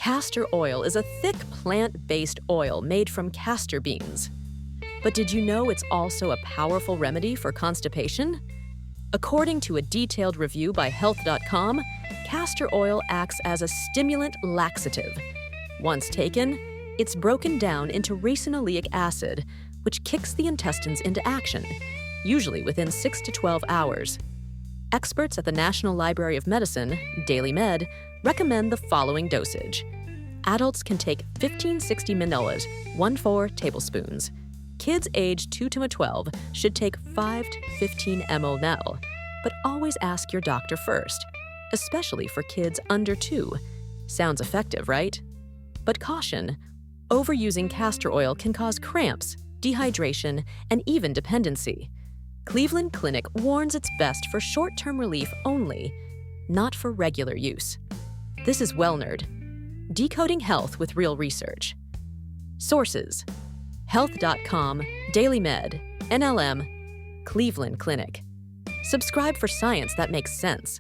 Castor oil is a thick plant-based oil made from castor beans. But did you know it's also a powerful remedy for constipation? According to a detailed review by Health.com, castor oil acts as a stimulant laxative. Once taken, it's broken down into racinoleic acid, which kicks the intestines into action, usually within 6 to 12 hours. Experts at the National Library of Medicine, DailyMed, recommend the following dosage. Adults can take 1560 ml, 1-4 tablespoons. Kids aged 2 to 12 should take 5 to 15 ml, but always ask your doctor first, especially for kids under 2. Sounds effective, right? But caution, overusing castor oil can cause cramps, dehydration, and even dependency. Cleveland Clinic warns it's best for short-term relief only, not for regular use. This is WellNerd, decoding health with real research. Sources: Health.com, DailyMed, NLM, Cleveland Clinic. Subscribe for science that makes sense.